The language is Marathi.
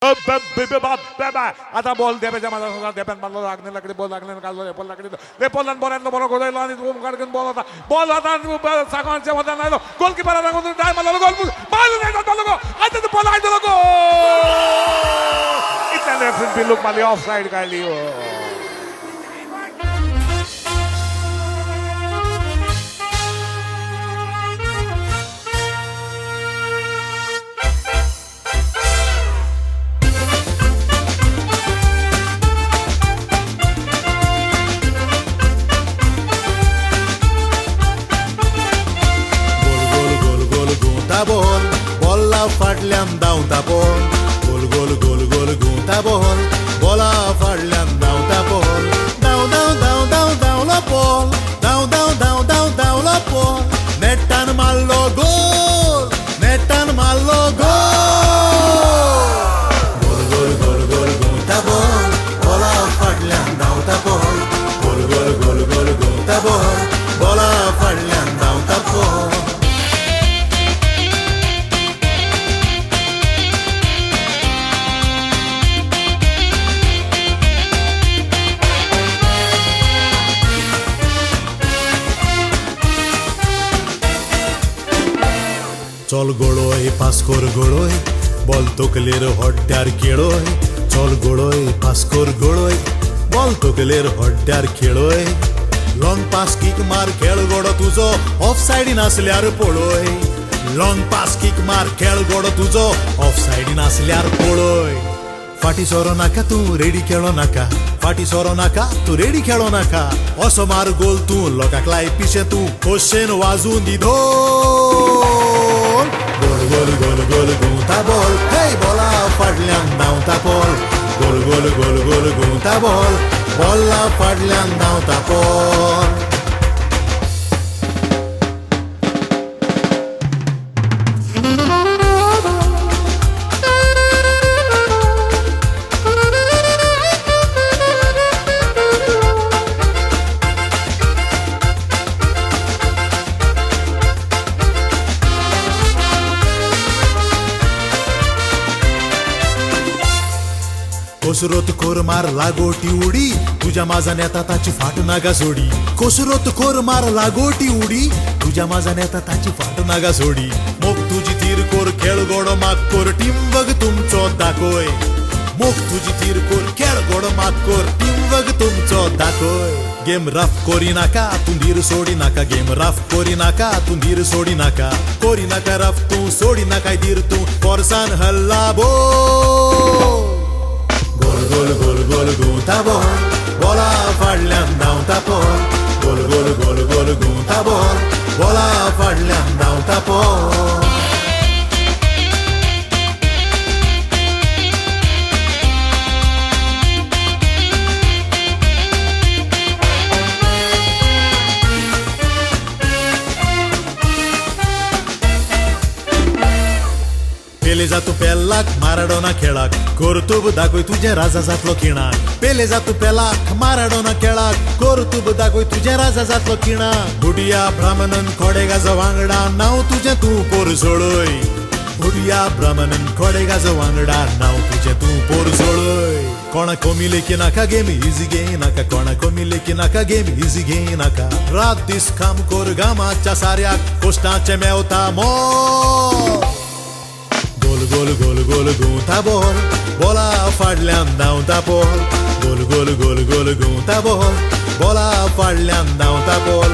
आता बॉल द्यायच्या माझा देप्यान मारलो लागणे लागले बॉल लागले काढलो रेपल लागले रेपल बॉल बरोबर गोदायला आणि तो काढून बॉल होता सागांच्या मध्ये नाही गोलकीपर लागून डाय मारलो गोल मारलो नाही तो लोगो आता तो बॉल आहे लोगो इथल्या रेफरीन बिलुक मारली ऑफ साइड काढली ball, bola फाटल्यान धांवता बॉल गोल गोल गोल गोल घुंवता बॉल बोला फाटल्यान धांवता बॉल धांव धांव धांव धांव धांवलो बॉल धांव धांव धांव धांव धांवलो बॉल नेटान मारलो गोल नेटान मारलो गोल गोल गोल गोल गोल घुंवता बॉल बोला फाटल्यान धांवता बॉल गोल गोल गोल गोल घुंवता बॉल बोला फाटल्यान धांवता बॉल चल गोळोय पास कर गोळोय बॉल तकलेर हड्ड्यार खेळोय चल गोळोय पास कर गोळोय बॉल तकलेर हड्ड्यार खेळोय लॉंग पास किक मार खेळ गोडो तुजो ऑफ साइडीन आसल्यार पळोय लॉंग पास किक मार खेळ गोडो तुजो ऑफ साइडीन आसल्यार पळोय फाटी सोरो नाका तू रेडी खेळो नाका फाटी सोरो नाका तू रेडी खेळो नाका असो मार गोल तू लोकाक लाई पिशे तू खोशेन वाजून दिधो गोल गोल गोल गोल घुंवता बॉल हे बोला फाटल्यान धांवता बॉल गोल गोल गोल गोल घुंवता बॉल बॉला फाटल्यान धांवता बॉल कसरत खोर मार लागोटी उडी तुझ्या माझा नेता ताची फाट नागा सोडी कसरत खोर मार लागोटी उडी तुझ्या माझा नेता ताची फाट नागा सोडी मोग तुझी तीर कोर खेळ गोडो माग कोर टीम बघ तुमचो दाखोय मोग तुझी तीर कोर खेळ गोडो माग कोर टीम बघ तुमचो दाखोय गेम रफ कोरी नाका तू धीर सोडी नाका गेम रफ कोरी नाका तू धीर सोडी नाका कोरी नाका रफ तू सोडी नाका धीर तू फोर्सान हल्ला बो गोल गोल गोल घुंवता बॉल बोला फाटल्यान धांवता बॉल गोल गोल गोल गोल घुंवता बॉल बोला फाटल्यान धांवता बॉल पेले जातो पेलाक माराडोना खेळाक कर्तुब दाखोय तुझे राजा जातलो खिणाक पेले जातो पेलाक माराडोना खेळाक कर्तुब दाखोय तुझे राजा जातलो खिणाक बुडिया ब्राह्मणन खोडेगाजो वांगडा नाव तुझे तू पोर सोडोय बुडिया ब्राह्मणन खोडेगाजो वांगडा नाव तुझे तू पोर सोडोय कोणा कमी लेखी नाका गेम इजी घे नाका कोणा कमी लेखी नाका गेम इजी घे नाका रात दीस काम कोर गामाच्या साऱ्याक कोश्टाचे मेवता मोल गोल गोल गोल गोल घुंवता बॉल बोला फाटल्यान धांवता बॉल गोल गोल गोल गोल घुंवता बॉल बोला फाटल्यान धांवता बॉल